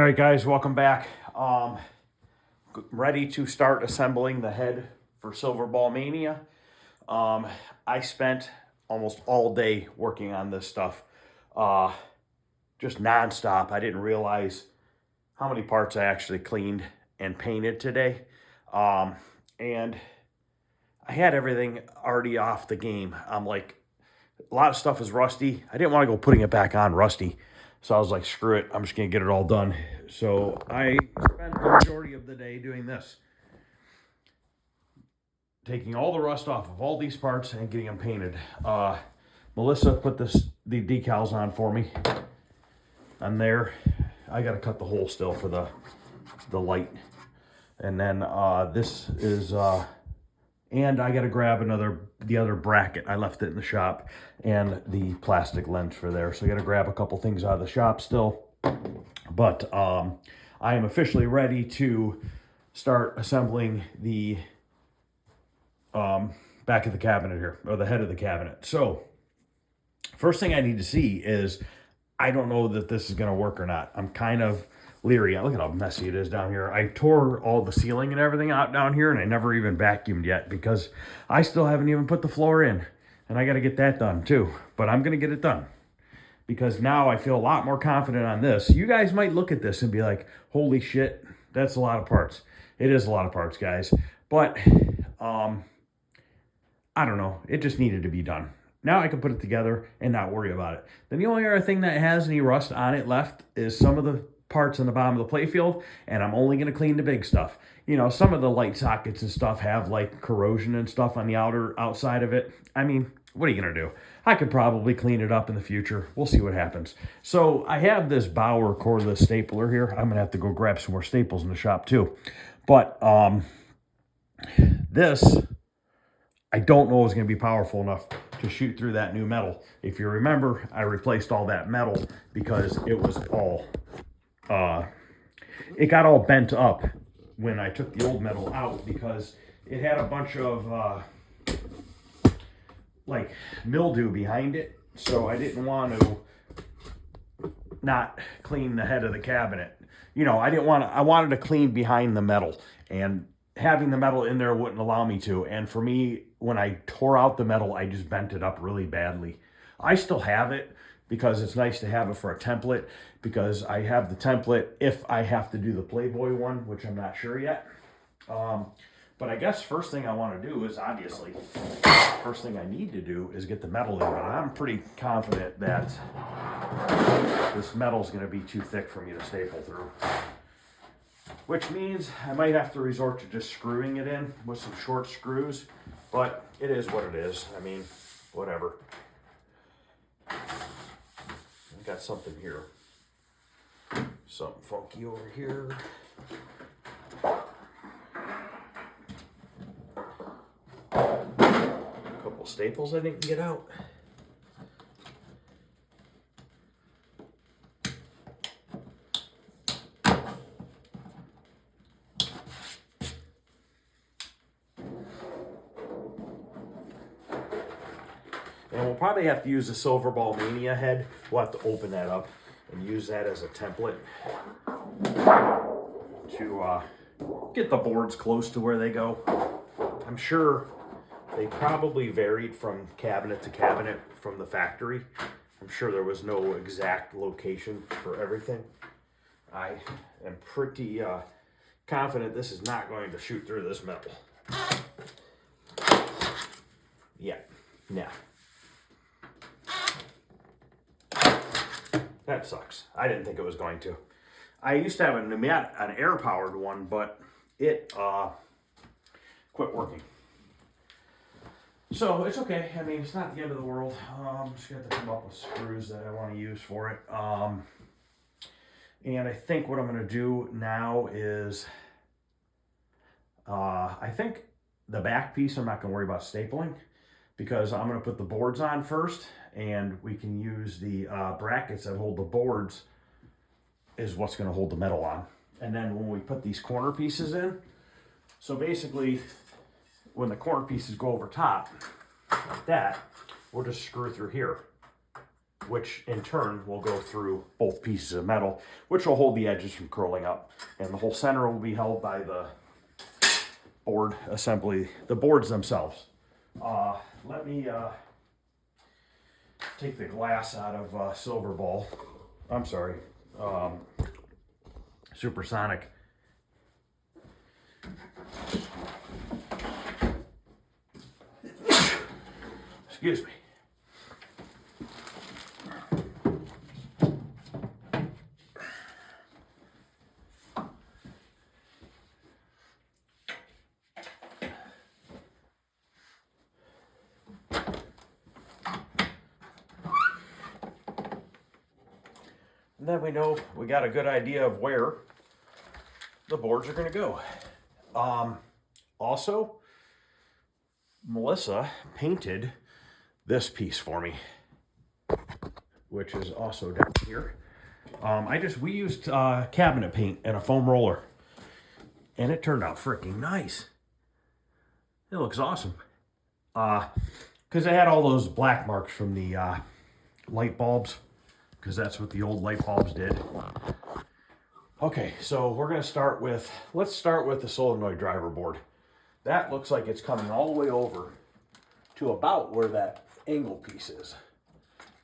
right, guys, welcome back. Ready to start assembling the head for Silver Ball Mania. I spent almost all day working on this stuff, just nonstop. I didn't realize how many parts I actually cleaned and painted today. And I had everything already off the game. I'm like, a lot of stuff is rusty. I didn't want to go putting it back on rusty. So I was like, screw it. I'm just going to get it all done. So I spent the majority of the day doing this. Taking all the rust off of all these parts and getting them painted. Melissa put the decals on for me. On there. I got to cut the hole still for the light. And then this is... and I got to grab the other bracket. I left it in the shop, and the plastic lens for there. So I got to grab a couple things out of the shop still. But I am officially ready to start assembling the back of the cabinet here, or the head of the cabinet. So first thing I need to see is, I don't know that this is going to work or not. I'm kind of leery. Look at how messy it is down here. I tore all the ceiling and everything out down here, and I never even vacuumed yet because I still haven't even put the floor in, and I got to get that done too. But I'm going to get it done because now I feel a lot more confident on this. You guys might look at this and be like, holy shit, that's a lot of parts. It is a lot of parts, guys. But I don't know. It just needed to be done. Now I can put it together and not worry about it. Then the only other thing that has any rust on it left is some of the parts on the bottom of the playfield, and I'm only going to clean the big stuff. You know, some of the light sockets and stuff have like corrosion and stuff on the outside of it. I mean, what are you going to do? I could probably clean it up in the future. We'll see what happens. So I have this Bauer cordless stapler here. I'm going to have to go grab some more staples in the shop too. But this, I don't know is going to be powerful enough to shoot through that new metal. If you remember, I replaced all that metal because it was all it got all bent up when I took the old metal out because it had a bunch of like mildew behind it. So I didn't want to not clean the head of the cabinet. You know, I wanted to clean behind the metal, and having the metal in there wouldn't allow me to. And for me, when I tore out the metal, I just bent it up really badly. I still have it because it's nice to have it for a template, because I have the template if I have to do the Playboy one, which I'm not sure yet. But I guess first thing I want to do is, obviously, first thing I need to do is get the metal in. But I'm pretty confident that this metal is going to be too thick for me to staple through. Which means I might have to resort to just screwing it in with some short screws. But it is what it is. I mean, whatever. I got something here. Something funky over here. A couple staples I didn't get out. And we'll probably have to use the Silver Ball Mania head. We'll have to open that up and use that as a template to get the boards close to where they go. I'm sure they probably varied from cabinet to cabinet from the factory. I'm sure there was no exact location for everything. I am pretty confident this is not going to shoot through this metal. Yeah, yeah. That sucks. I didn't think it was going to. I used to have an air-powered one, but it quit working. So it's okay. I mean, it's not the end of the world. I'm just going to come up with screws that I want to use for it. And I think what I'm going to do now is, I think the back piece I'm not going to worry about stapling, because I'm going to put the boards on first, and we can use the brackets that hold the boards is what's going to hold the metal on. And then when we put these corner pieces in, so basically when the corner pieces go over top, like that, we'll just screw through here. which in turn will go through both pieces of metal, which will hold the edges from curling up. And the whole center will be held by the board assembly, the boards themselves. Let me take the glass out of Silver Ball. I'm sorry, Supersonic. Excuse me. And then we know we got a good idea of where the boards are going to go. Also, Melissa painted this piece for me, which is also down here. We used cabinet paint and a foam roller, and it turned out freaking nice. It looks awesome. Because I had all those black marks from the light bulbs, because that's what the old light bulbs did. Okay, so we're going to start with, let's start with the solenoid driver board. That looks like it's coming all the way over to about where that angle piece is.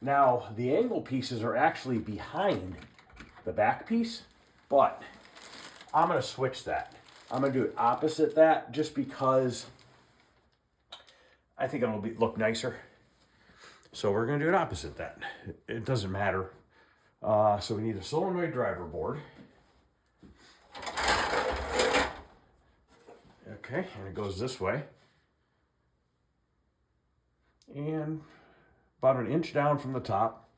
Now, the angle pieces are actually behind the back piece, but I'm going to switch that. I'm going to do it opposite that just because I think it'll look nicer. So we're going to do it opposite that. It doesn't matter. So we need a solenoid driver board. Okay, and it goes this way. And about an inch down from the top.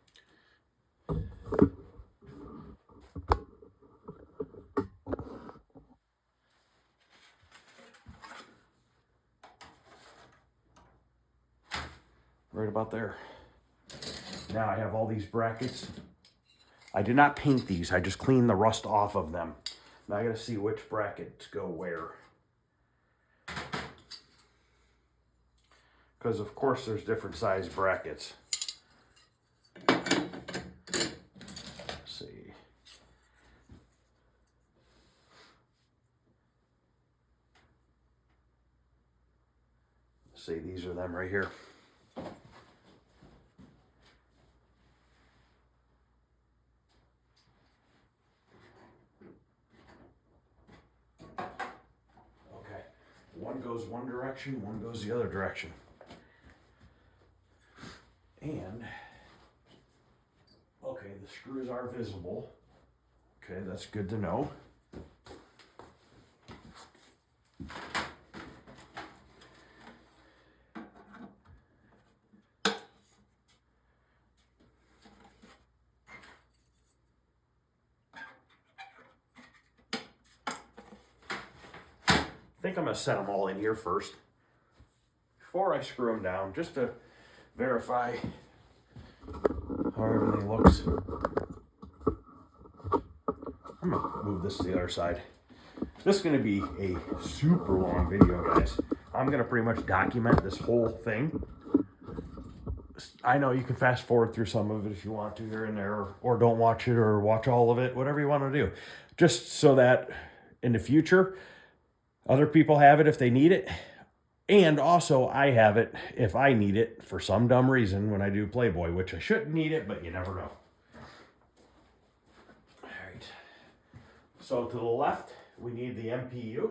Right about there. Now I have all these brackets. I did not paint these, I just cleaned the rust off of them. Now I gotta see which brackets go where. Because of course there's different size brackets. Let's see. See, these are them right here. Okay, one goes one direction, one goes the other direction. And, okay, the screws are visible. Okay, that's good to know. I think I'm going to set them all in here first before I screw them down, just to verify how everything looks. I'm going to move this to the other side. This is going to be a super long video, guys. I'm going to pretty much document this whole thing. I know you can fast forward through some of it if you want to here and there, or don't watch it, or watch all of it, whatever you want to do. Just so that in the future, other people have it if they need it. And also, I have it if I need it for some dumb reason when I do Playboy, which I shouldn't need it, but you never know. All right. So to the left, we need the MPU.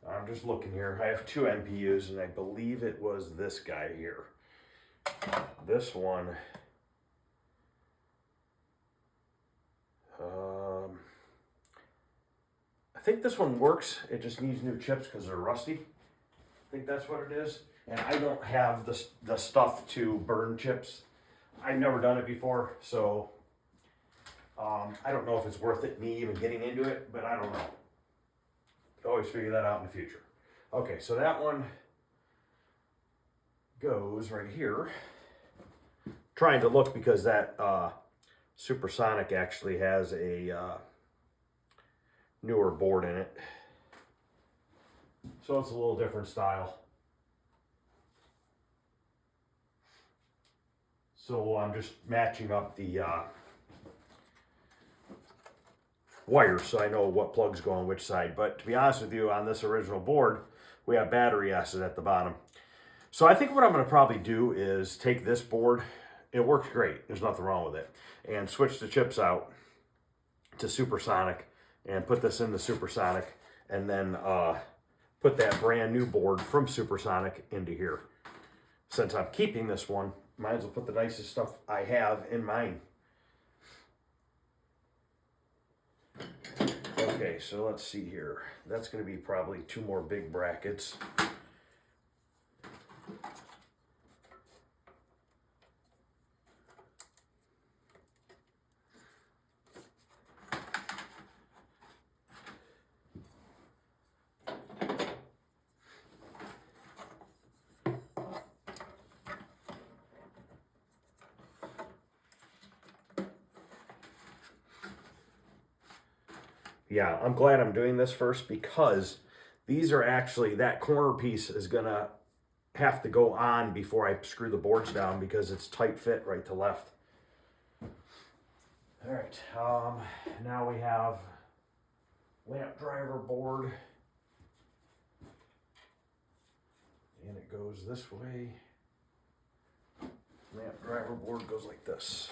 I'm just looking here. I have two MPUs, and I believe it was this guy here. This one, I think this one works. It just needs new chips because they're rusty. I think that's what it is. And I don't have the stuff to burn chips. I've never done it before, so I don't know if it's worth it, me even getting into it, but I don't know. Always figure that out in the future. Okay, so that one goes right here. Trying to look because that Supersonic actually has a newer board in it. So it's a little different style. So I'm just matching up the wires so I know what plugs go on which side. But to be honest with you, on this original board, we have battery acid at the bottom. So I think what I'm going to probably do is take this board. It works great. There's nothing wrong with it. And switch the chips out to Supersonic and put this in the Supersonic, and then put that brand new board from Supersonic into here. Since I'm keeping this one, might as well put the nicest stuff I have in mine. Okay, so let's see here. That's going to be probably 2 more big brackets. Yeah, I'm glad I'm doing this first because these are actually, that corner piece is gonna have to go on before I screw the boards down because it's tight fit right to left. All right, now we have lamp driver board. And it goes this way. Lamp driver board goes like this.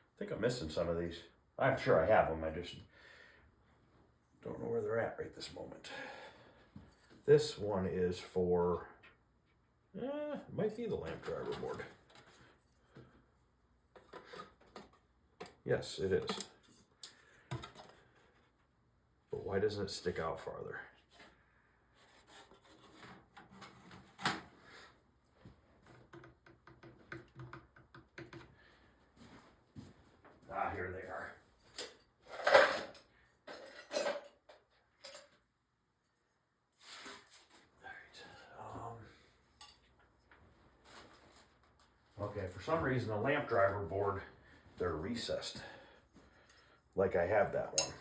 I think I'm missing some of these. I'm sure I have them, I just don't know where they're at right this moment. This one is for, it might be the lamp driver board. Yes, it is. But why doesn't it stick out farther? Ah, here they are. Okay, for some reason the lamp driver board, they're recessed. Like I have that one.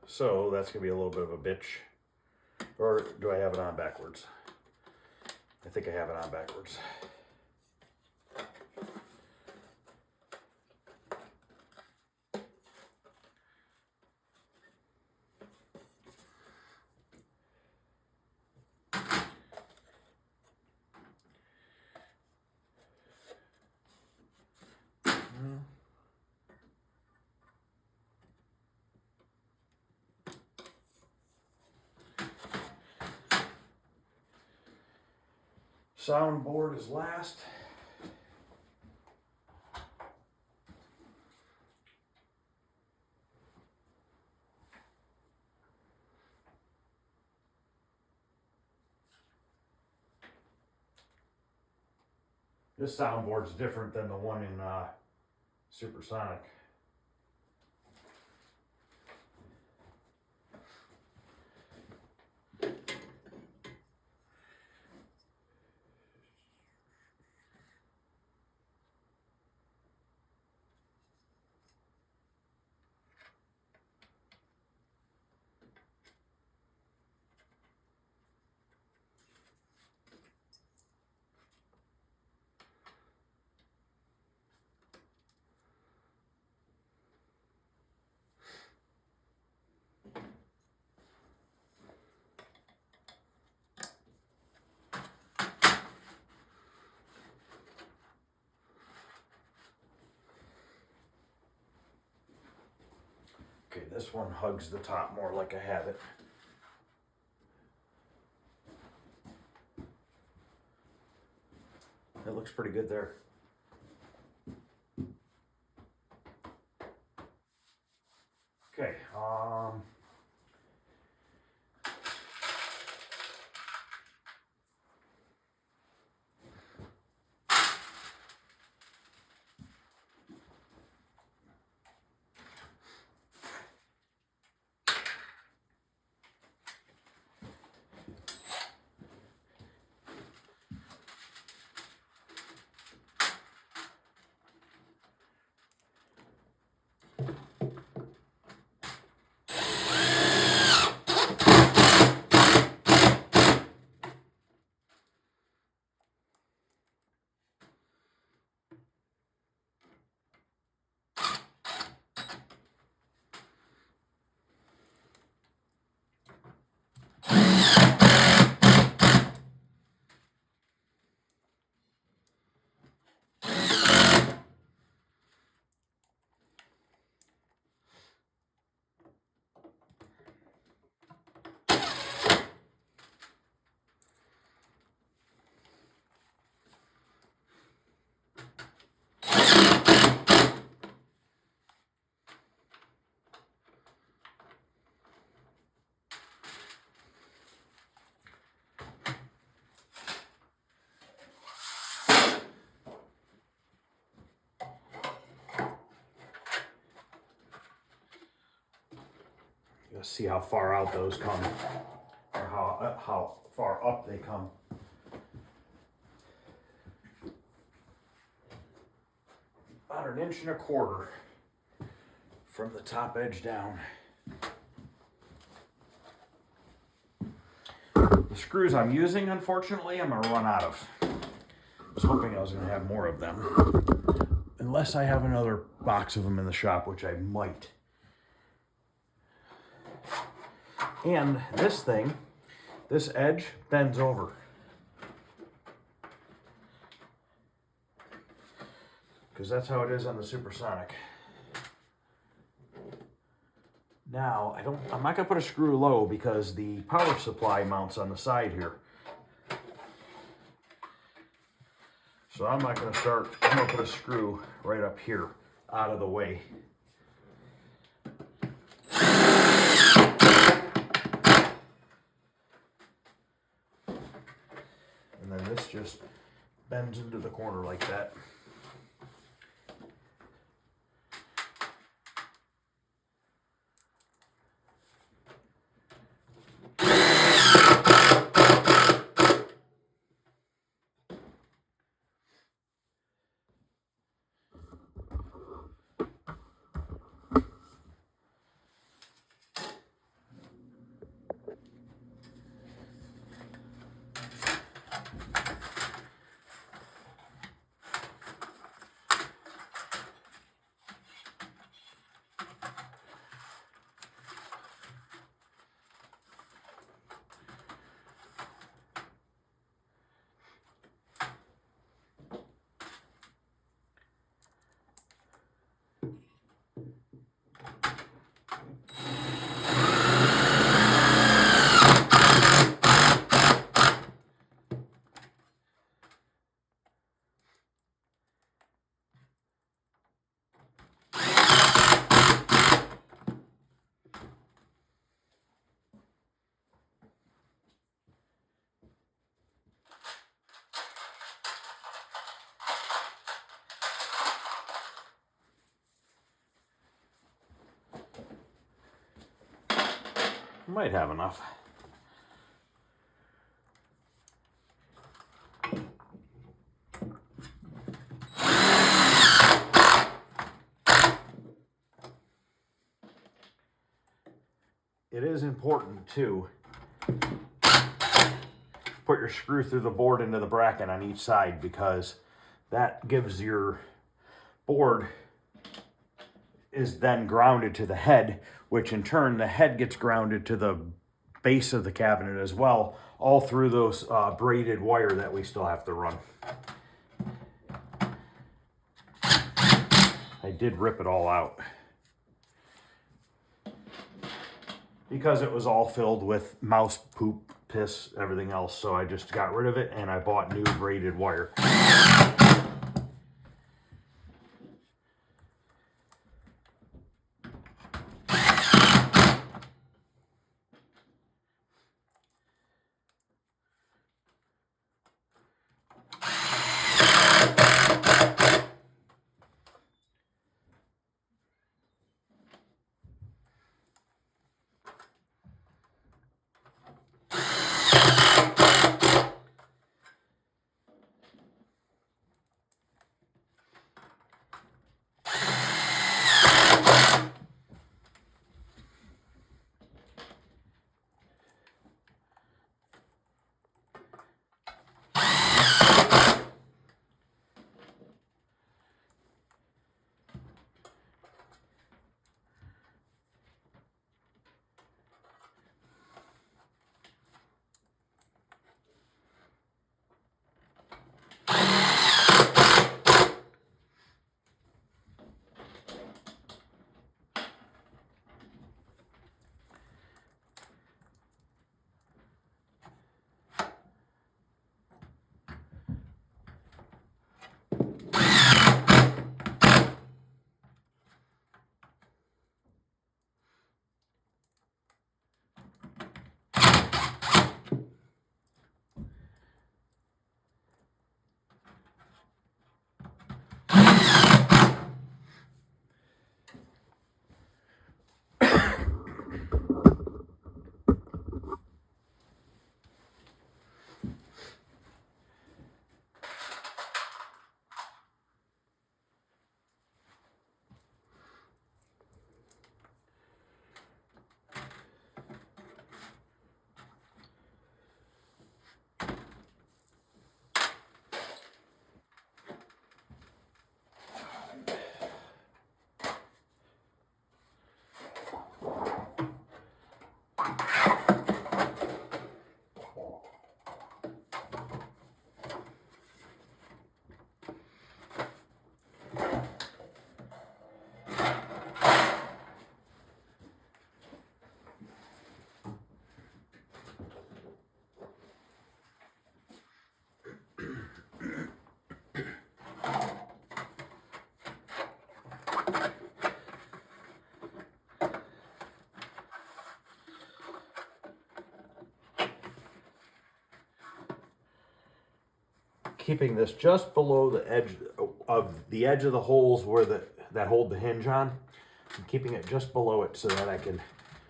So that's gonna be a little bit of a bitch. Or do I have it on backwards? I think I have it on backwards. Soundboard is last. This soundboard's different than the one in Supersonic. Okay, this one hugs the top more like I have it. It looks pretty good there. Okay, Let's see how far out those come, or how far up they come. About 1.25 inches from the top edge down. The screws I'm using, unfortunately, I'm going to run out of. I was hoping I was going to have more of them. Unless I have another box of them in the shop, which I might. And this thing, this edge bends over. Because that's how it is on the Supersonic. Now, I'm not going to put a screw low because the power supply mounts on the side here. So I'm not going to start, I'm going to put a screw right up here, out of the way. And then this just bends into the corner like that. Might have enough. It is important to put your screw through the board into the bracket on each side, because that gives your board is then grounded to the head, which in turn the head gets grounded to the base of the cabinet as well, all through those braided wire that we still have to run. I did rip it all out because it was all filled with mouse poop, piss, everything else, so I just got rid of it and I bought new braided wire. keeping this just below the edge of the holes where that hold the hinge on. I'm keeping it just below it so that I can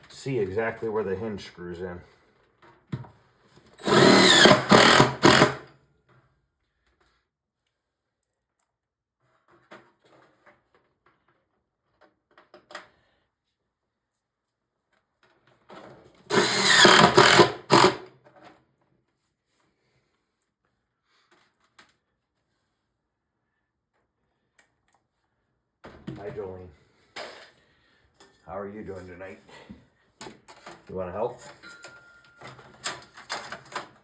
see exactly where the hinge screws in. Hi, Jolene. How are you doing tonight? You want to help?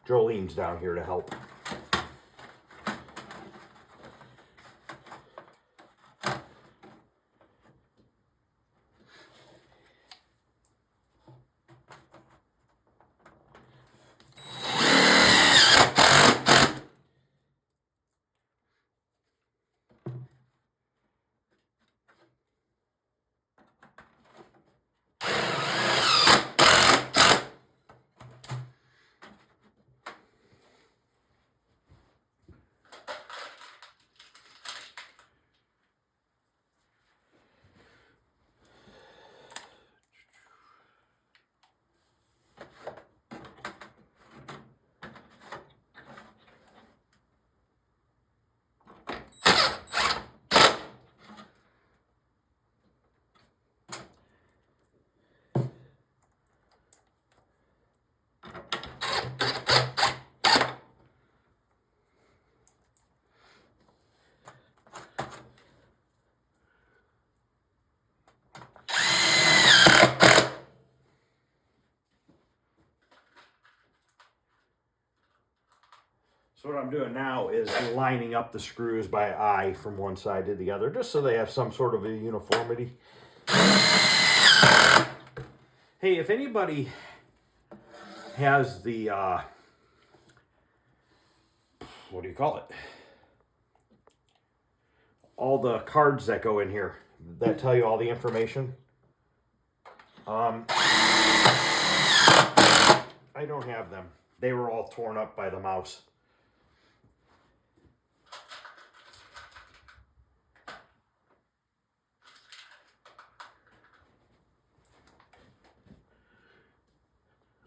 Jolene's down here to help. So what I'm doing now is lining up the screws by eye from one side to the other, just so they have some sort of a uniformity. Hey, if anybody has the, what do you call it? All the cards that go in here that tell you all the information. I don't have them. They were all torn up by the mouse.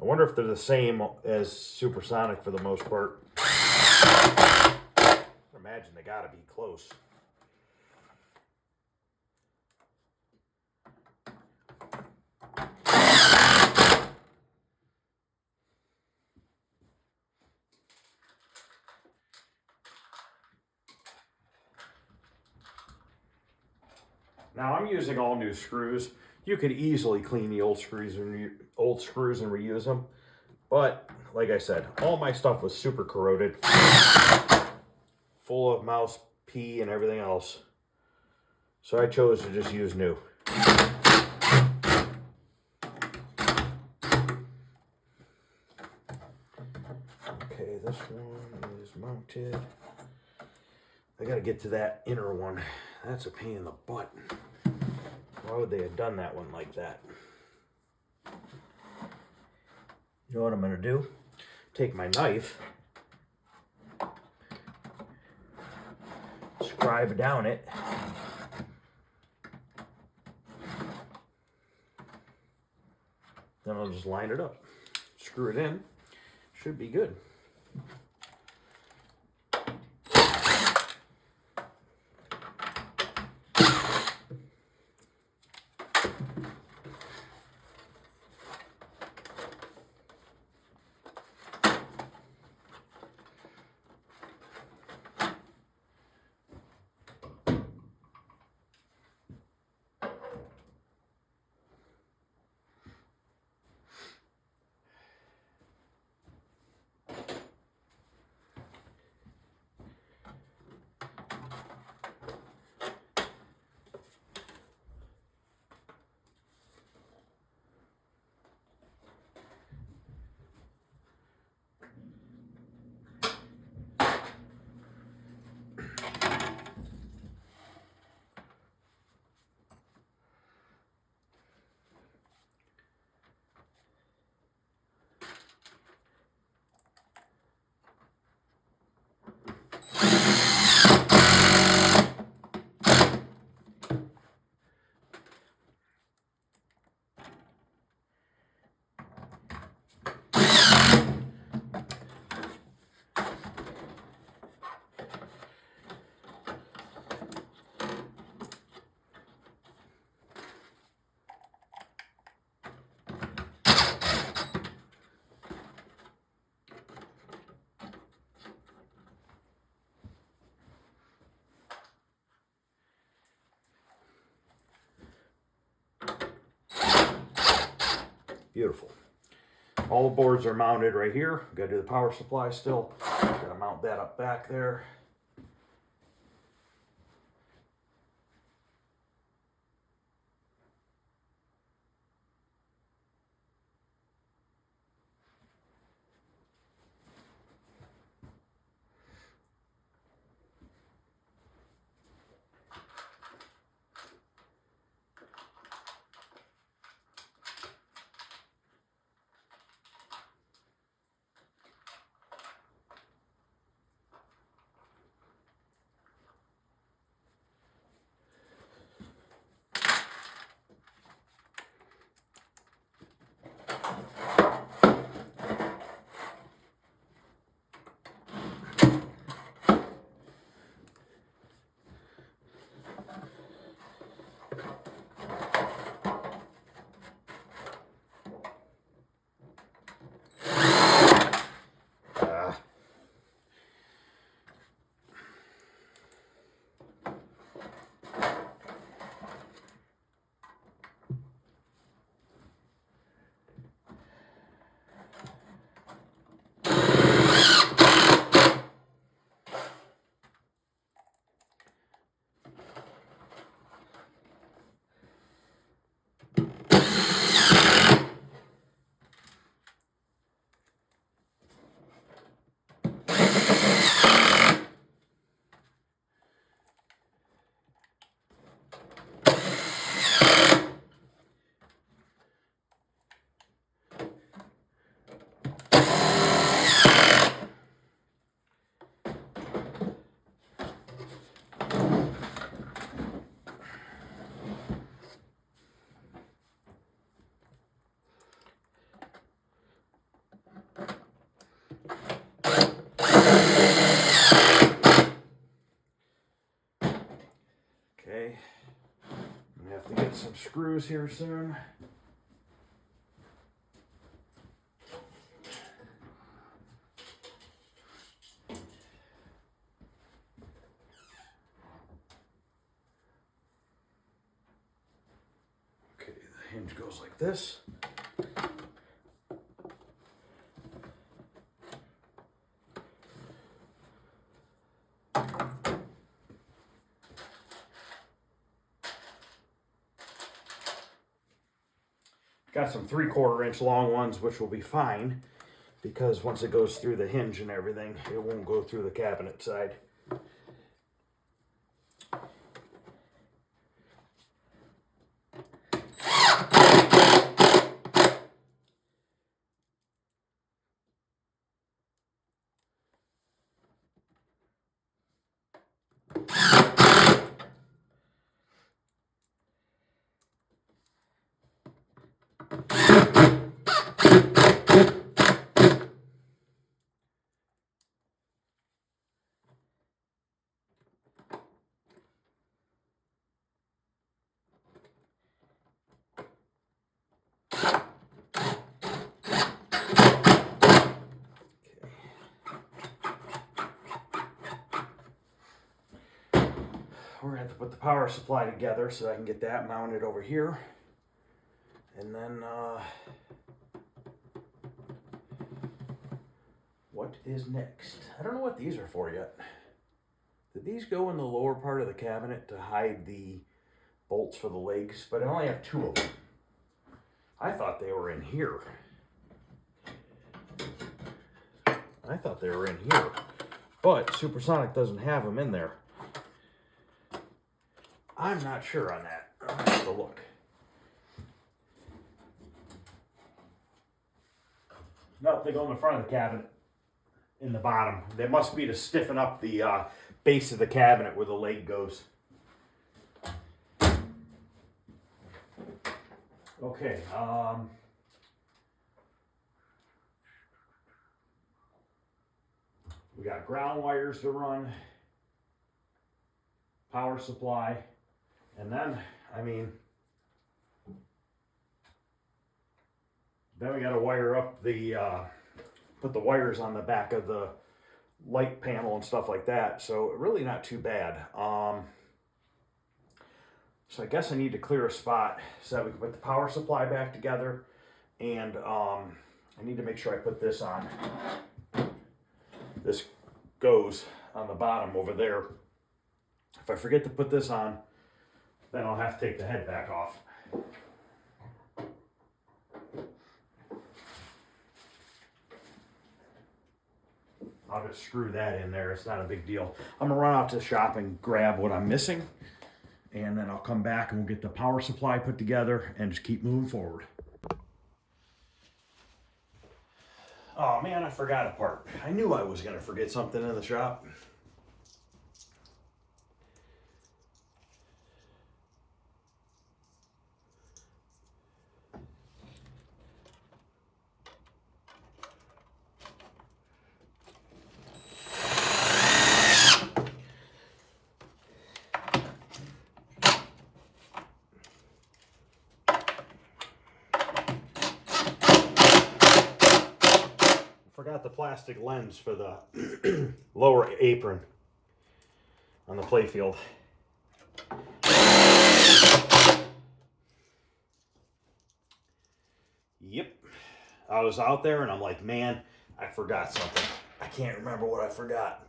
I wonder if they're the same as Supersonic for the most part. I imagine they gotta be close. Now I'm using all new screws. You could easily clean the old screws and reuse them. But like I said, all my stuff was super corroded, full of mouse pee and everything else. So I chose to just use new. Okay, this one is mounted. I gotta get to that inner one. That's a pain in the butt. Why would they have done that one like that? You know what I'm gonna do? Take my knife, scribe down it, then I'll just line it up, screw it in, should be good. Beautiful. All the boards are mounted right here. Got to do the power supply still. Got to mount that up back there. Okay, I'm gonna have to get some screws here soon. Okay, the hinge goes like this. Got some 3/4 inch long ones, which will be fine because once it goes through the hinge and everything, it won't go through the cabinet side. We're gonna have to put the power supply together so I can get that mounted over here. And then, what is next? I don't know what these are for yet. Did these go in the lower part of the cabinet to hide the bolts for the legs? But I only have 2 of them. I thought they were in here. But Supersonic doesn't have them in there. I'm not sure on that. I'll have to look. No, they go in the front of the cabinet. In the bottom. They must be to stiffen up the base of the cabinet where the leg goes. Okay, we got ground wires to run, power supply, and then, then we got to wire up the, put the wires on the back of the light panel and stuff like that. So really not too bad. So I guess I need to clear a spot so that we can put the power supply back together And I need to make sure I put this on. This goes on the bottom over there. If I forget to put this on, then I'll have to take the head back off. I'll just screw that in there. It's not a big deal. I'm gonna run out to the shop and grab what I'm missing, and then I'll come back and we'll get the power supply put together and just keep moving forward. Oh man, I forgot a part. I knew I was gonna forget something in the shop. Forgot the plastic lens for the lower apron on the playfield. Yep. I was out there and I'm like, man, I forgot something. I can't remember what I forgot.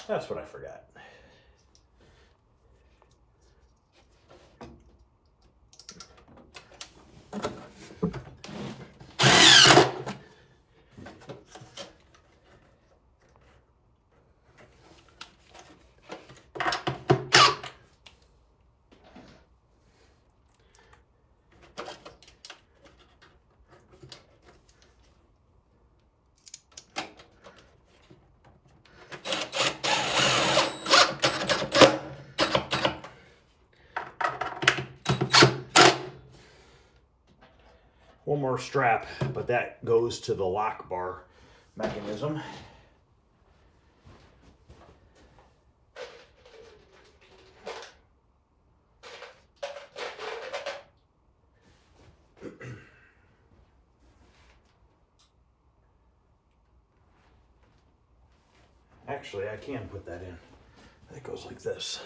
That's what I forgot. One more strap, but that goes to the lock bar mechanism. Actually, I can put that in. It goes like this.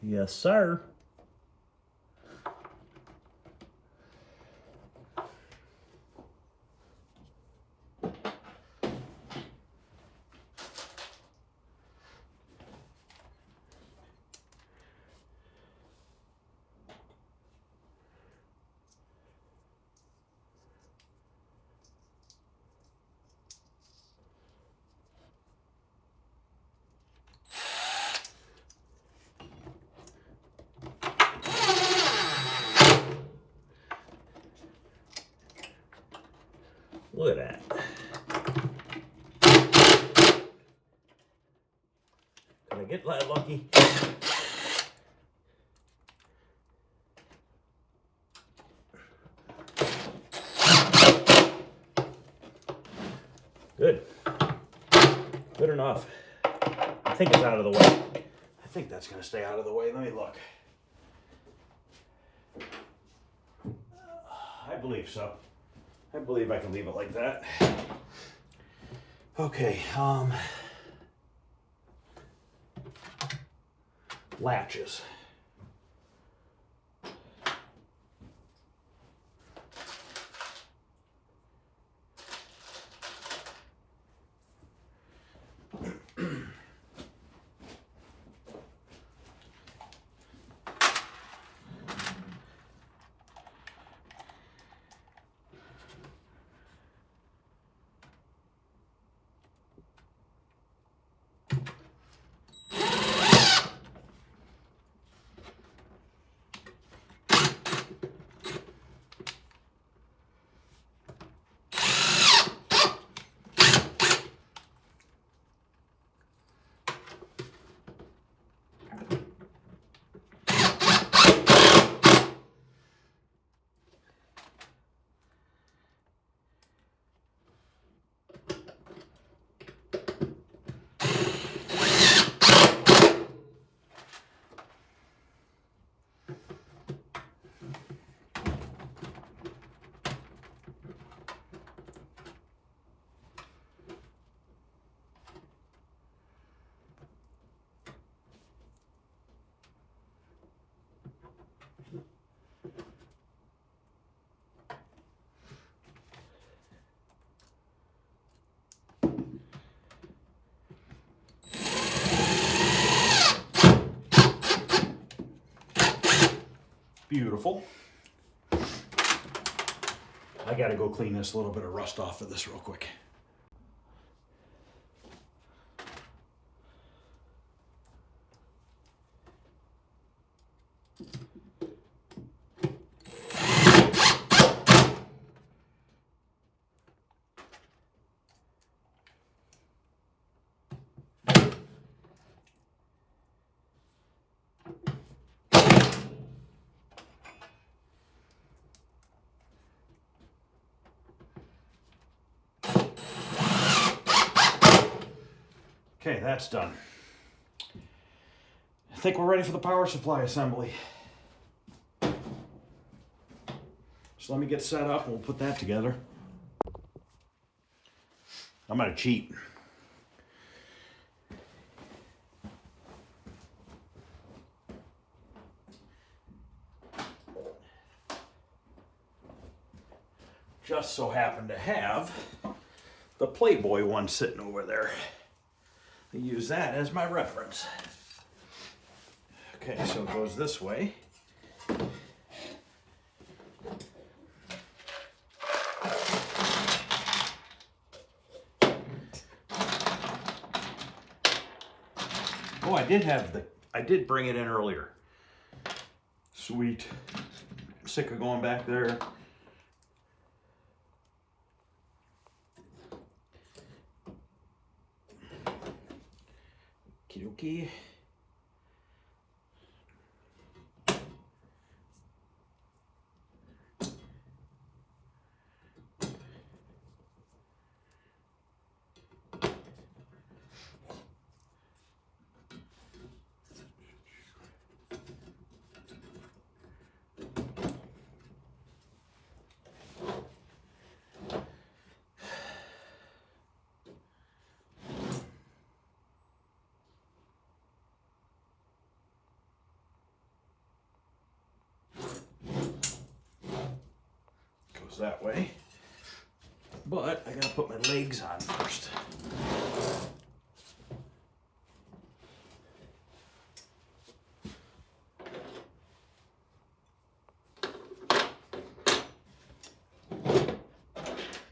Yes, sir. Look at that. Can I get that lucky? Good. Good enough. I think it's out of the way. I think that's going to stay out of the way. Let me look. I believe so. I believe I can leave it like that. Okay, latches. Beautiful. I gotta go clean this little bit of rust off of this real quick. Okay, that's done. I think we're ready for the power supply assembly. So let me get set up and we'll put that together. I'm gonna cheat. Just so happen to have the Playboy one sitting over there. I use that as my reference. Okay, so it goes this way. Oh, I did bring it in earlier. Sweet. Sick of going back there. Okie. Goes that way. But I gotta put my legs on first.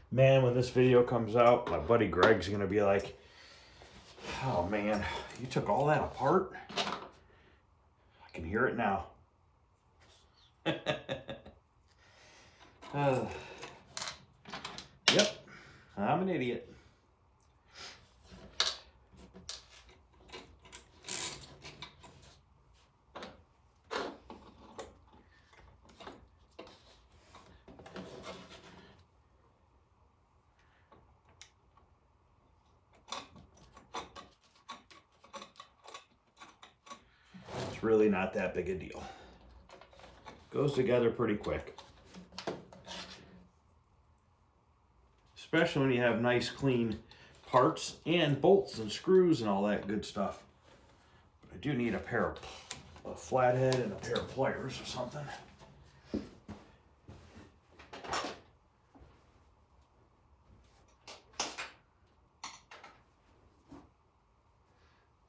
Man, when this video comes out, my buddy Greg's gonna be like, oh man, you took all that apart? I can hear it now. Yep, I'm an idiot. It's really not that big a deal. Goes together pretty quick. Especially when you have nice clean parts and bolts and screws and all that good stuff. But I do need a pair of a flathead and a pair of pliers or something.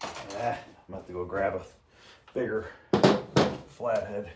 I'm gonna have to go grab a bigger flathead.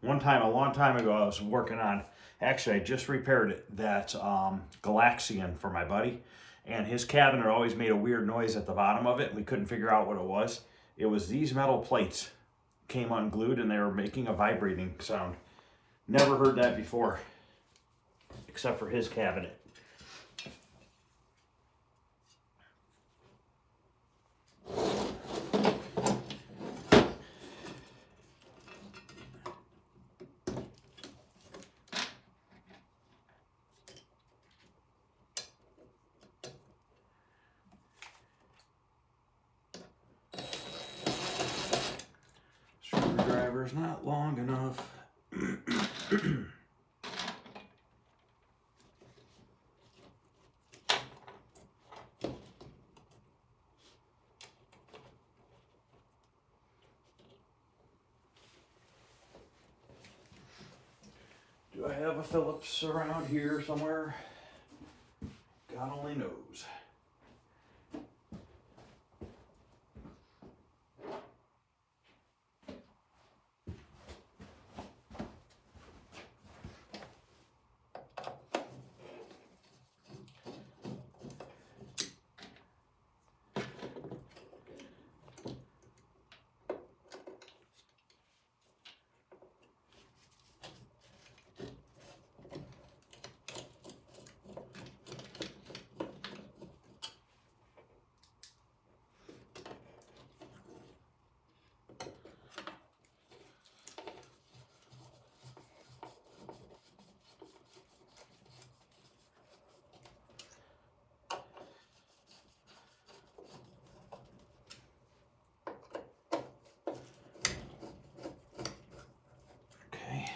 One time, a long time ago, I was working on, actually I just repaired it, that Galaxian for my buddy. And his cabinet always made a weird noise at the bottom of it. And we couldn't figure out what it was. It was these metal plates came unglued and they were making a vibrating sound. Never heard that before, except for his cabinet. Screwdriver's not long enough. Do I have a Phillips around here somewhere? God only knows. Okay.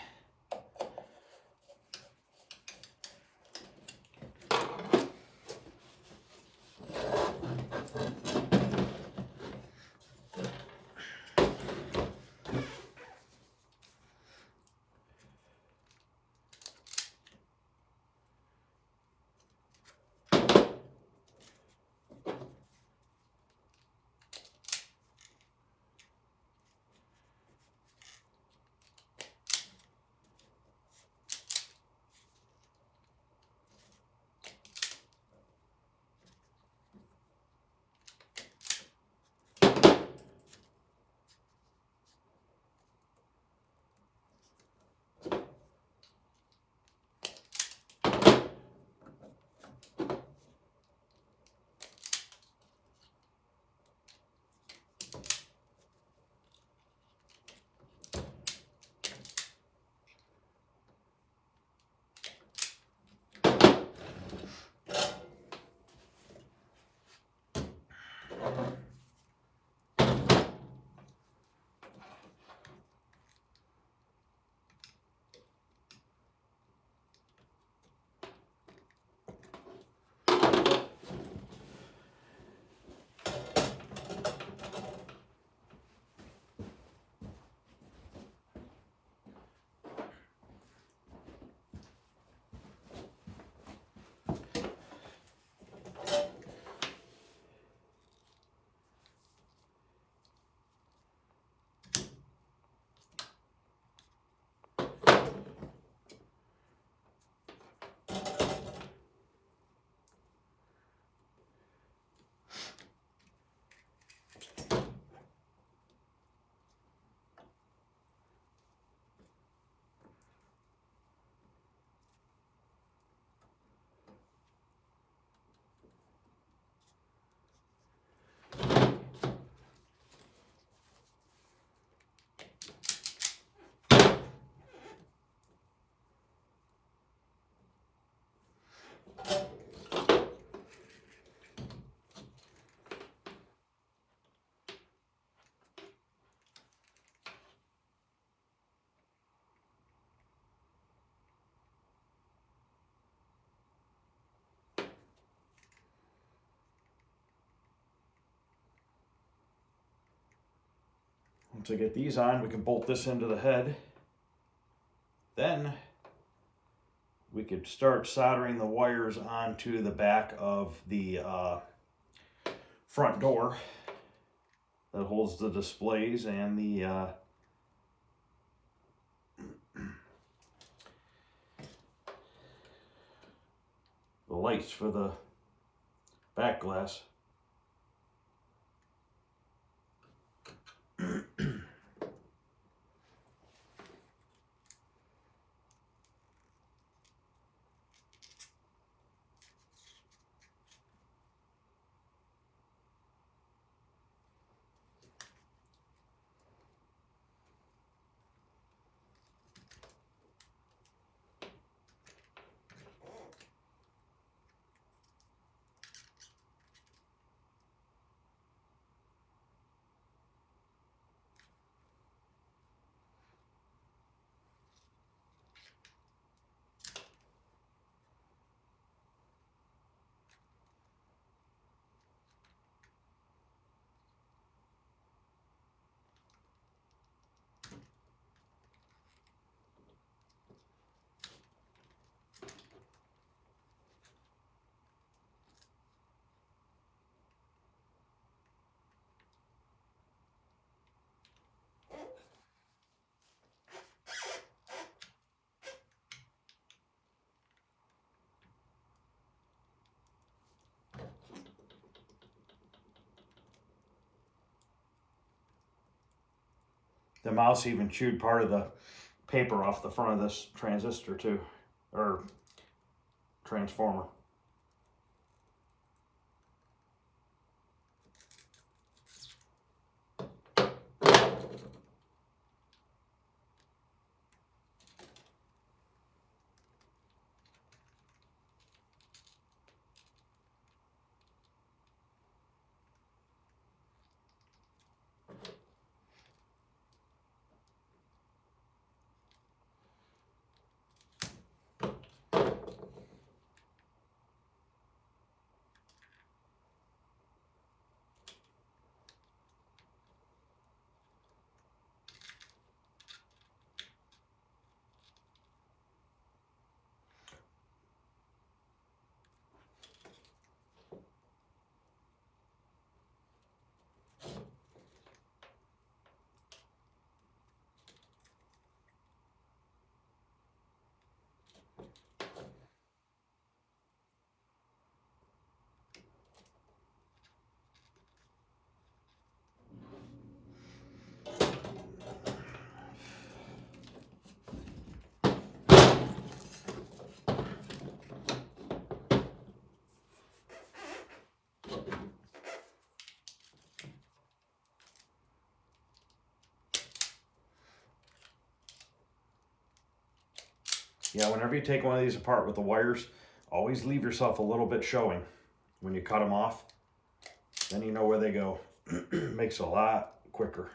Once I get these on, we can bolt this into the head. Then we could start soldering the wires onto the back of the front door that holds the displays and the the lights for the back glass. The mouse even chewed part of the paper off the front of this transistor too, or transformer. Yeah, whenever you take one of these apart with the wires, always leave yourself a little bit showing when you cut them off. Then you know where they go. Makes it a lot quicker.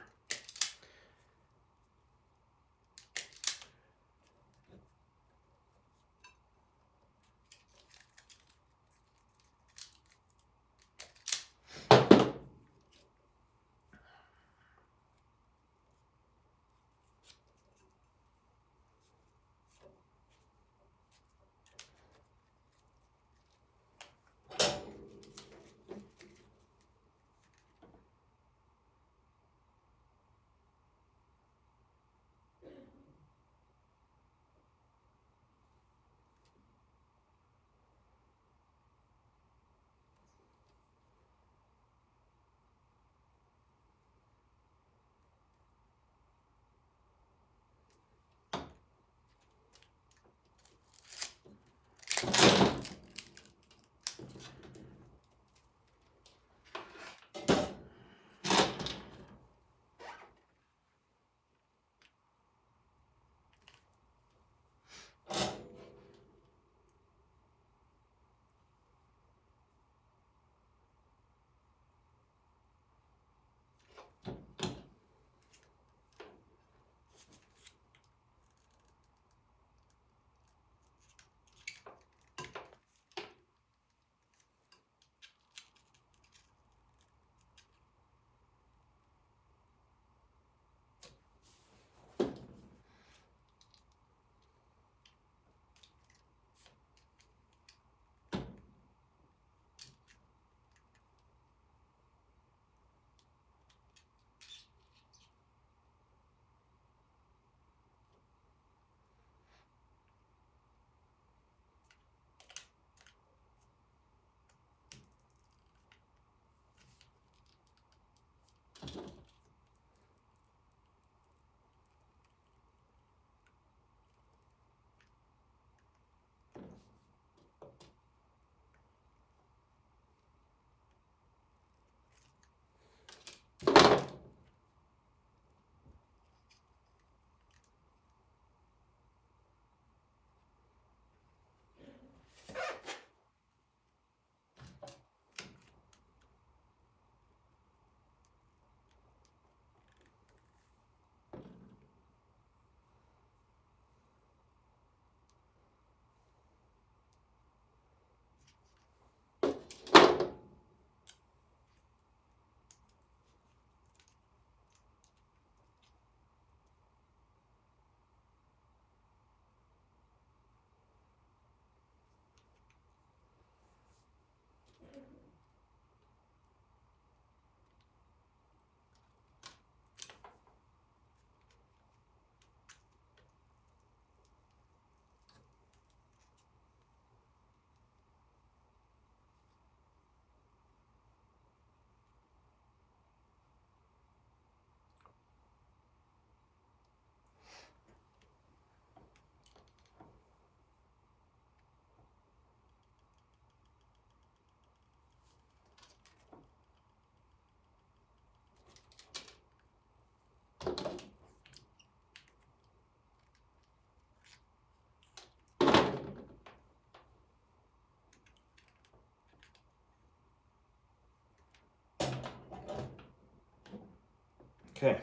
Okay.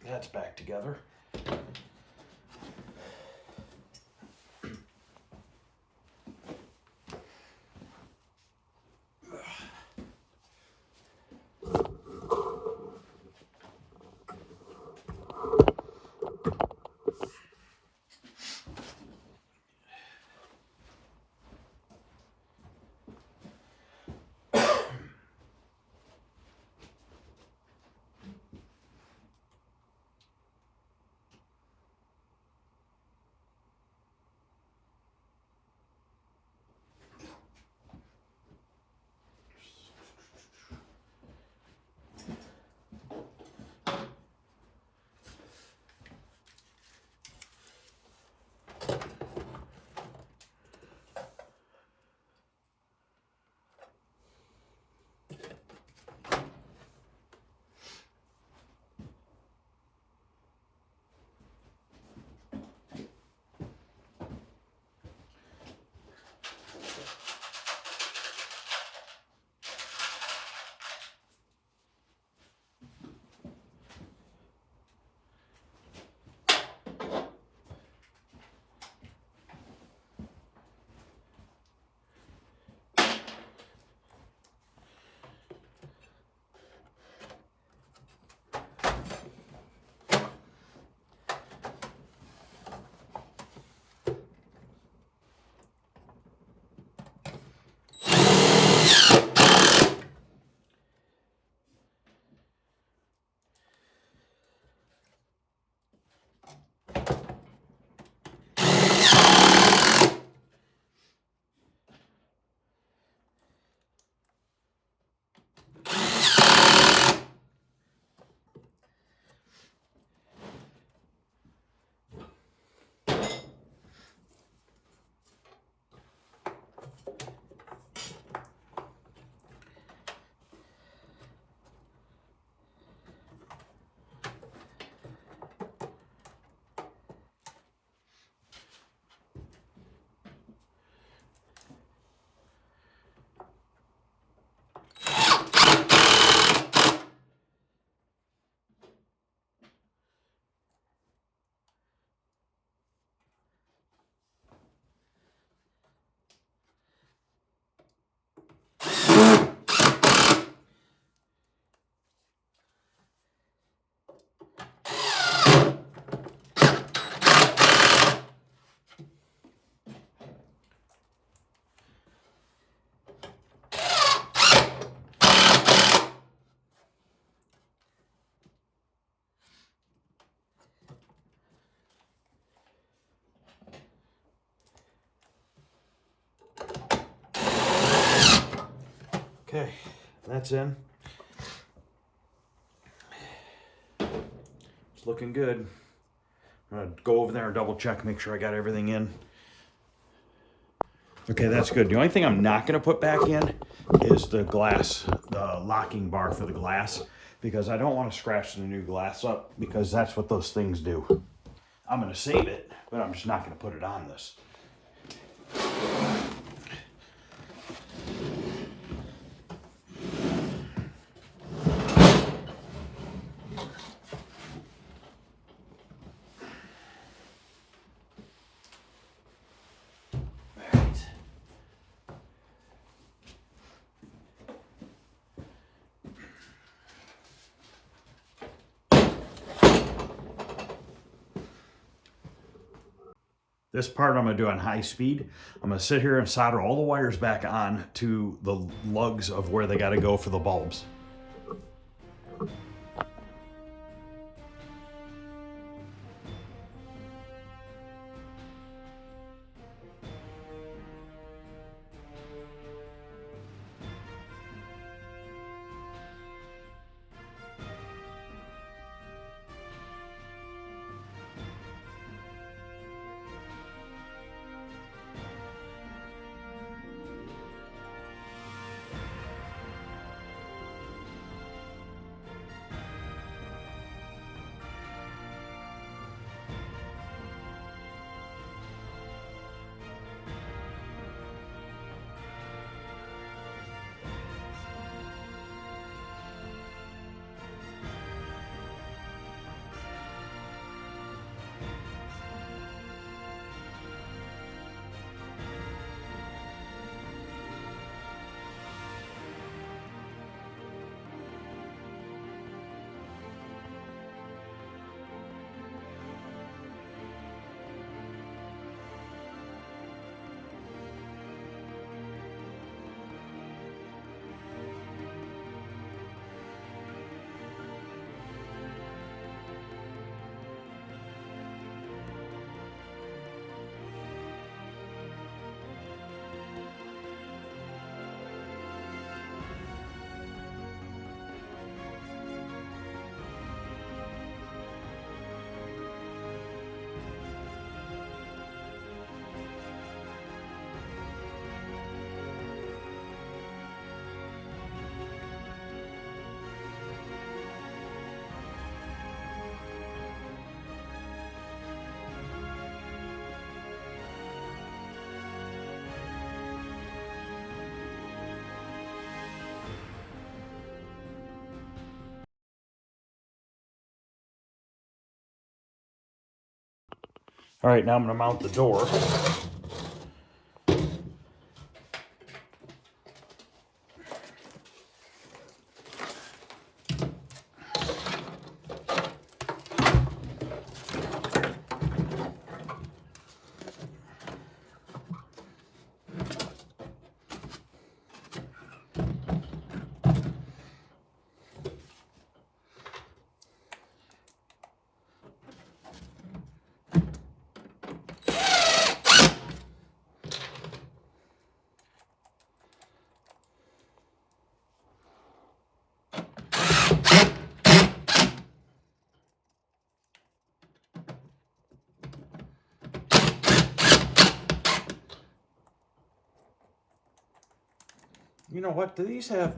That's back together. Okay, that's in. It's looking good. I'm gonna go over there and double check, make sure I got everything in. Okay, that's good. The only thing I'm not gonna put back in is the glass, the locking bar for the glass, because I don't want to scratch the new glass up, because that's what those things do. I'm gonna save it, but I'm just not gonna put it on this. This part I'm gonna do on high speed. I'm gonna sit here and solder all the wires back on to the lugs of where they gotta go for the bulbs. All right, now I'm going to mount the door. You know what? Do these have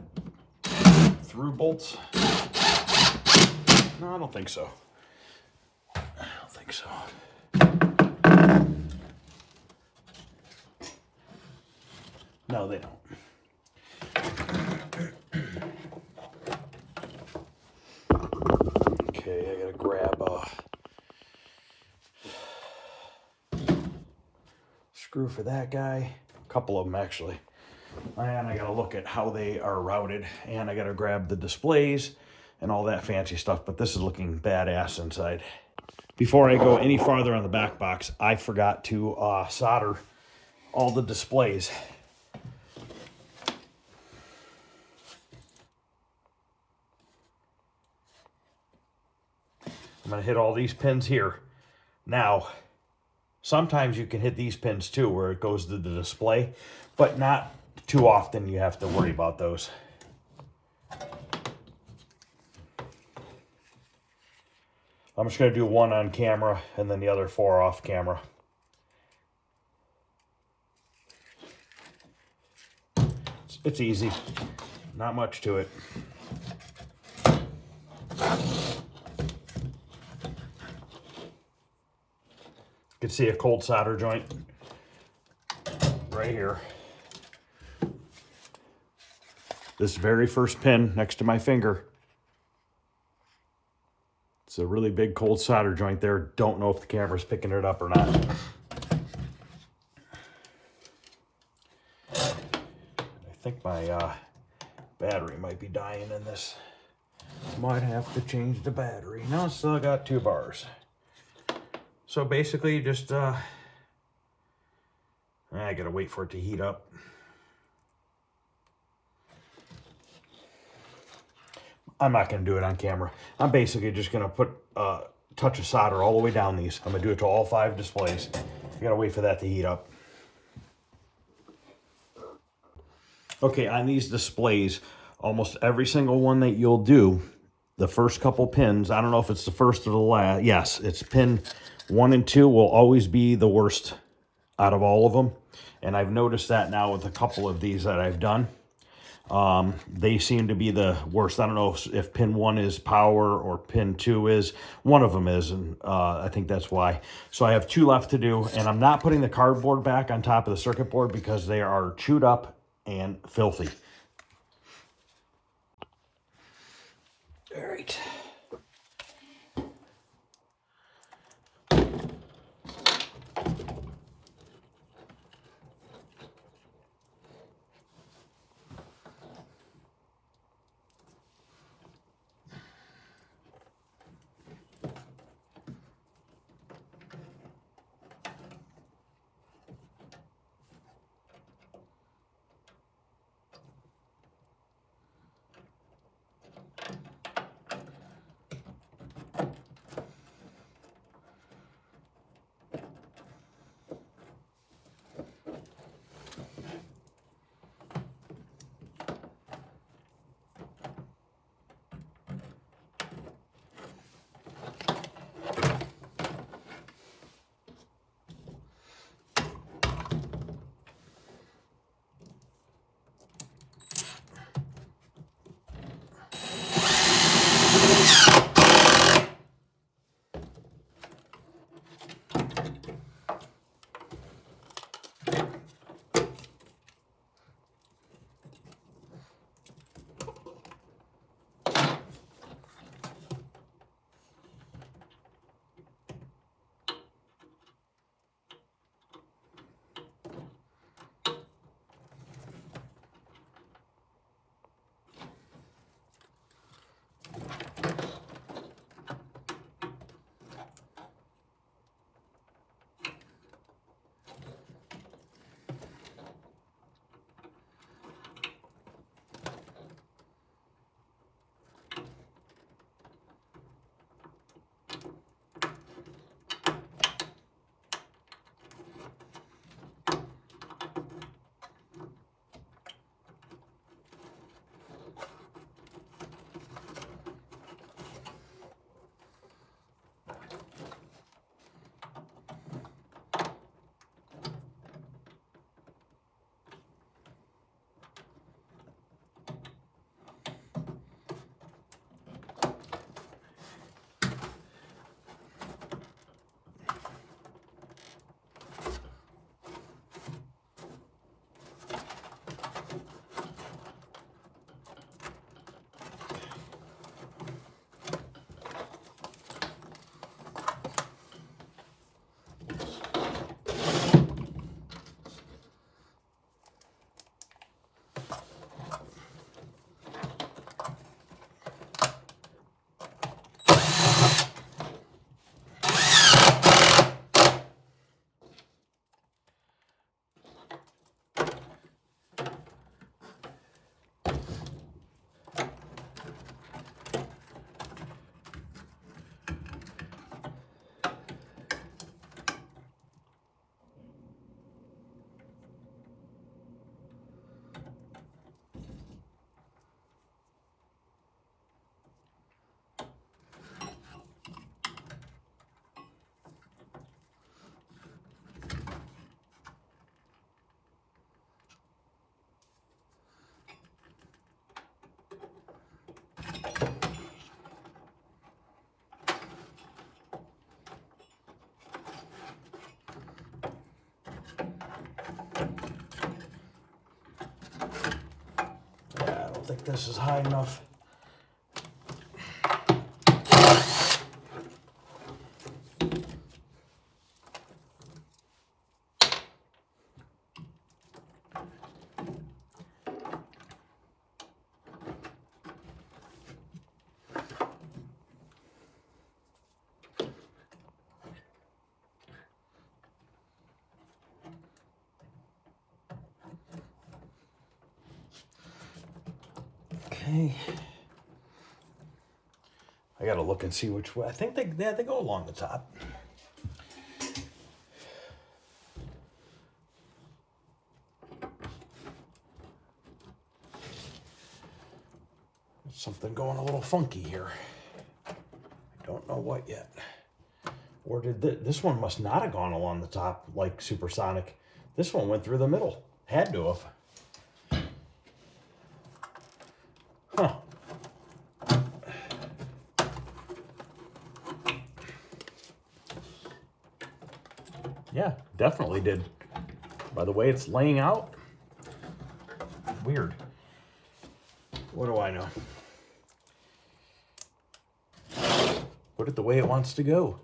through bolts? No, I don't think so. I don't think so. No, they don't. Okay, I gotta grab a screw for that guy. A couple of them actually. And I gotta look at how they are routed, and I gotta grab the displays and all that fancy stuff, but this is looking badass inside. Before I go any farther on the back box, I forgot to solder all the displays. I'm gonna hit all these pins here. Now, sometimes you can hit these pins too where it goes to the display, but not too often you have to worry about those. I'm just going to do one on camera and then the other 4 off camera. It's easy, not much to it. You can see a cold solder joint right here. This very first pin next to my finger. It's a really big cold solder joint there. Don't know if the camera's picking it up or not. I think my battery might be dying in this. Might have to change the battery. No, still got 2 bars. So basically just, I gotta wait for it to heat up. I'm not gonna do it on camera. I'm basically just gonna put a touch of solder all the way down these. I'm gonna do it to all 5 displays. I gotta wait for that to heat up. Okay, on these displays, almost every single one that you'll do, the first couple pins, I don't know if it's the first or the last. Yes, it's pin 1 and 2 will always be the worst out of all of them. And I've noticed that now with a couple of these that I've done. They seem to be the worst. I don't know if pin 1 is power or pin 2 is. One of them is, and I think that's why. So I have 2 left to do, and I'm not putting the cardboard back on top of the circuit board because they are chewed up and filthy. All right. Yeah, I don't think this is high enough. Okay. I gotta look and see which way. I think they go along the top. Something going a little funky here. I don't know what yet. Or did this one must not have gone along the top like Supersonic. This one went through the middle. Had to have. Huh. Yeah, definitely did. By the way it's laying out. Weird. What do I know? Put it the way it wants to go.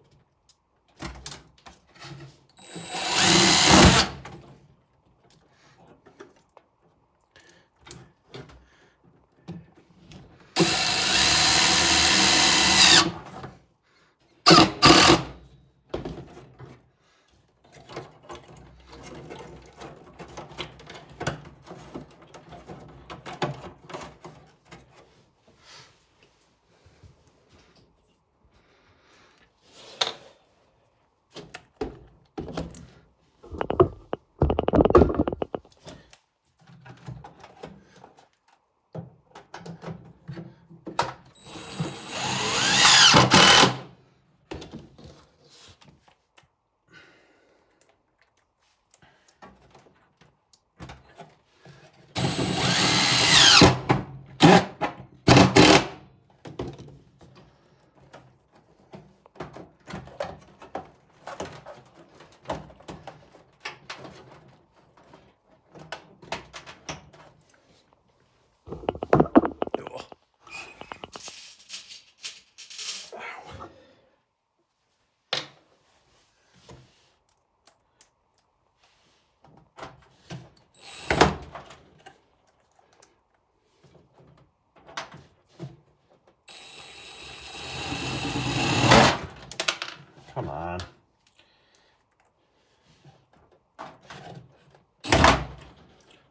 Come on.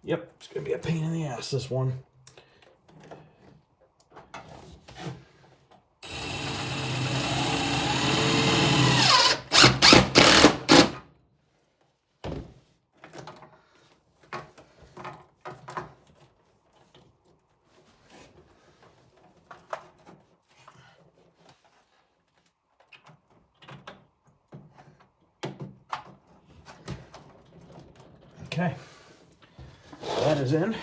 Yep, it's gonna be a pain in the ass, this one. Okay, that is in.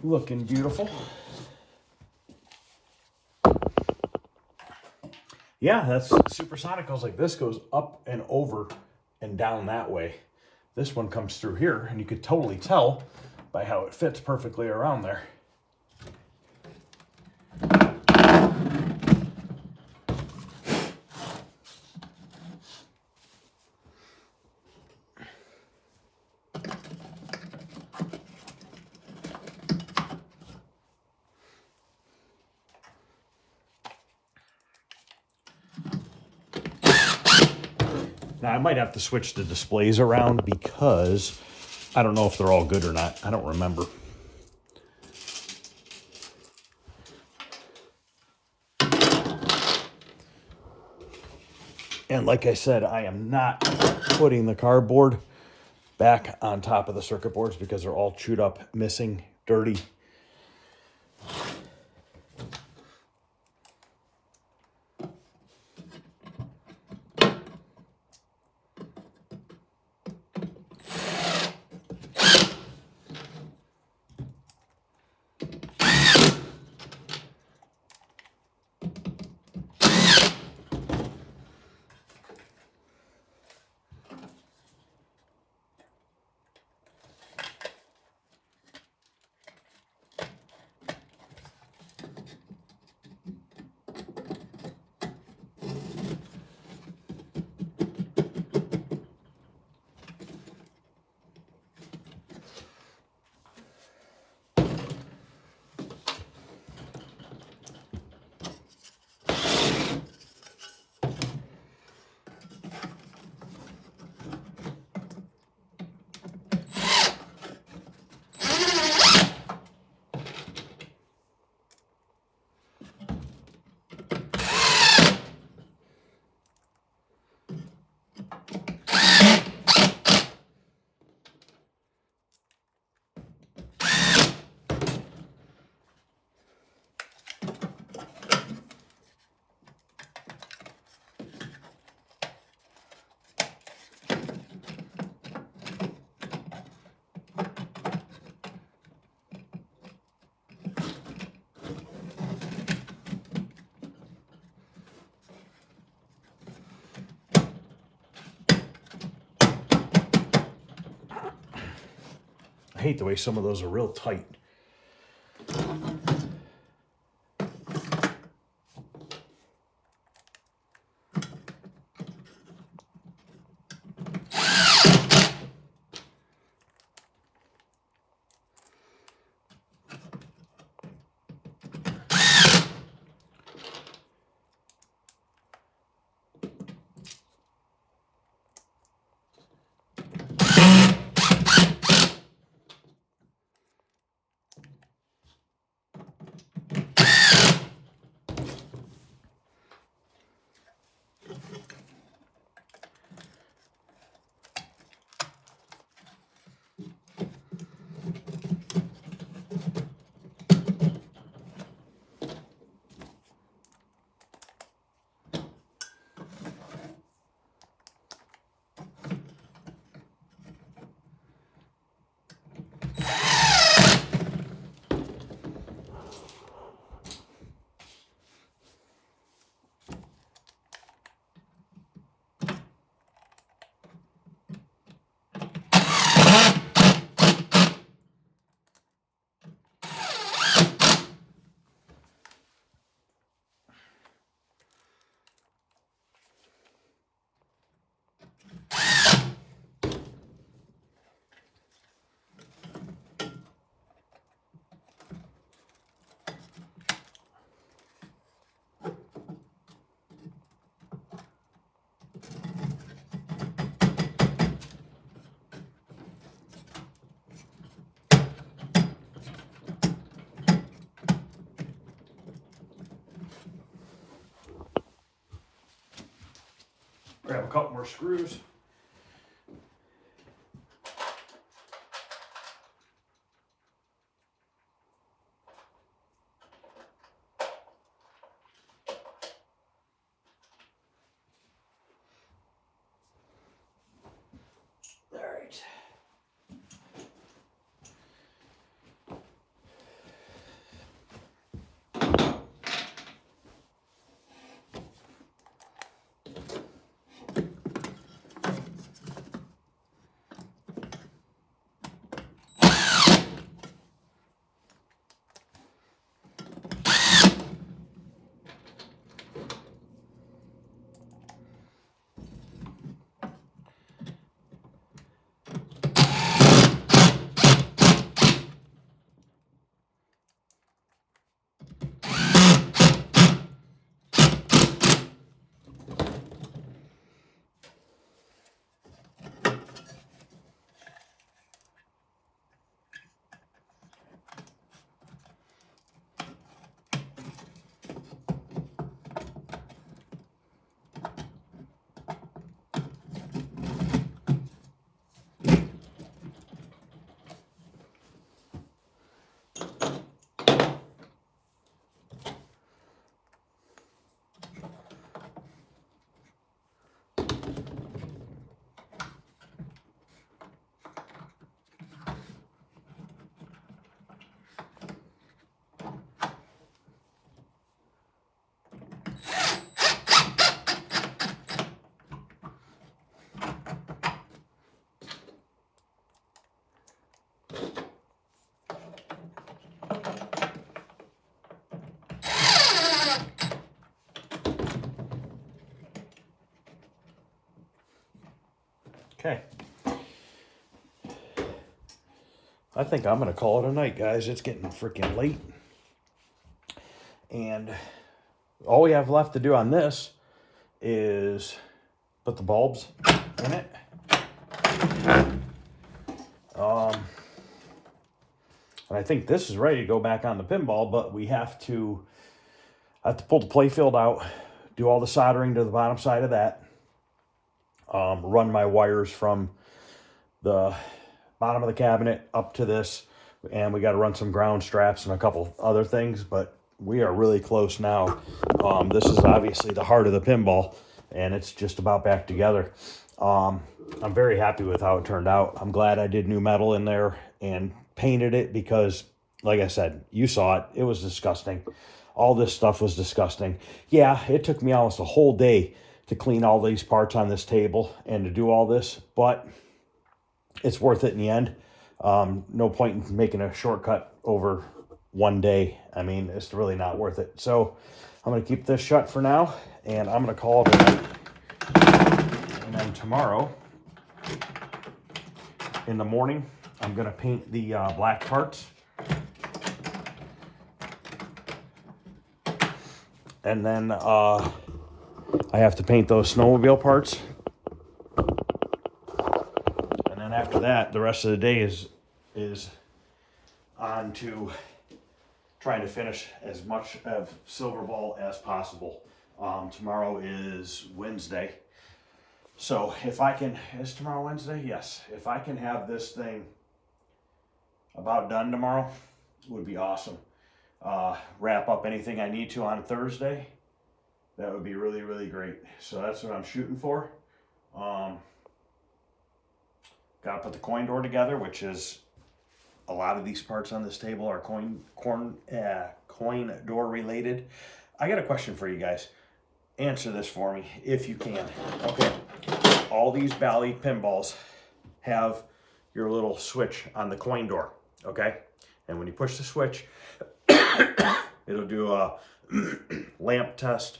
Looking beautiful. Yeah, that's Supersonic goes like this, goes up and over and down that way. This one comes through here, and you could totally tell by how it fits perfectly around there. Now, I might have to switch the displays around because I don't know if they're all good or not. I don't remember. And like I said, I am not putting the cardboard back on top of the circuit boards because they're all chewed up, missing, dirty. hate the way some of those are real tight. Grab a couple more screws. All right. Okay. I think I'm going to call it a night, guys. It's getting freaking late. And all we have left to do on this is put the bulbs in it. And I think this is ready to go back on the pinball, but I have to pull the play field out, do all the soldering to the bottom side of that, run my wires from the bottom of the cabinet up to this, and we got to run some ground straps and a couple other things, but we are really close now. This is obviously the heart of the pinball, and it's just about back together. I'm very happy with how it turned out. I'm glad I did new metal in there and painted it because, like I said, you saw it. It was disgusting. All this stuff was disgusting. Yeah, it took me almost a whole day to clean all these parts on this table and to do all this, but it's worth it in the end No point in making a shortcut over one day. I mean, it's really not worth it. So I'm going to keep this shut for now, and I'm going to call it a night. And then tomorrow in the morning, I'm going to paint the black parts. And then I have to paint those snowmobile parts. And then after that, the rest of the day is on to trying to finish as much of Silver Ball as possible. Tomorrow is Wednesday. So if I can, is tomorrow Wednesday? Yes. If I can have this thing about done tomorrow, it would be awesome. Wrap up anything I need to on Thursday. That would be really, really great. So that's what I'm shooting for. Got to put the coin door together, which is a lot of these parts on this table are coin door related. I got a question for you guys. Answer this for me if you can. Okay. All these Bally pinballs have your little switch on the coin door. Okay. And when you push the switch, it'll do a lamp test.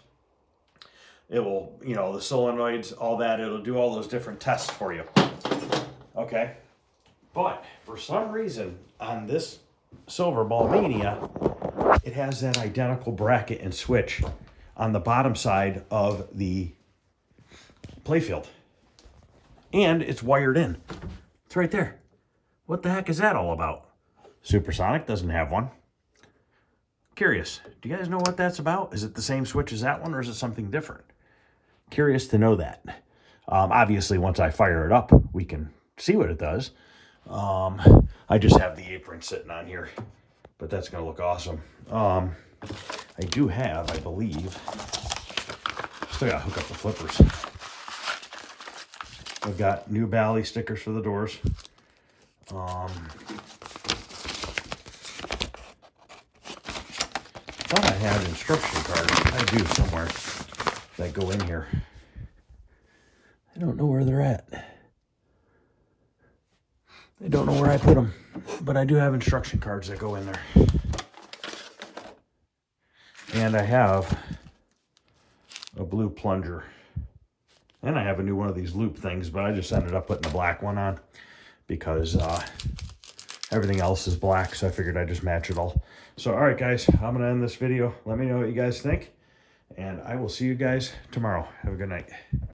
It will, you know, the solenoids, all that. It'll do all those different tests for you. Okay. But for some reason on this Silver Ball Mania, it has that identical bracket and switch on the bottom side of the playfield. And it's wired in. It's right there. What the heck is that all about? Supersonic doesn't have one. Curious. Do you guys know what that's about? Is it the same switch as that one, or is it something different? Curious to know that. Obviously, once I fire it up, we can see what it does. I just have the apron sitting on here, but that's going to look awesome. I do have, I believe, still got to hook up the flippers. I've got new Bally stickers for the doors. Thought I had instruction cards. I do somewhere that go in here. I don't know where they're at. I don't know where I put them, but I do have instruction cards that go in there. And I have a blue plunger. And I have a new one of these loop things, but I just ended up putting the black one on because everything else is black, so I figured I'd just match it all. So, all right, guys, I'm going to end this video. Let me know what you guys think, and I will see you guys tomorrow. Have a good night.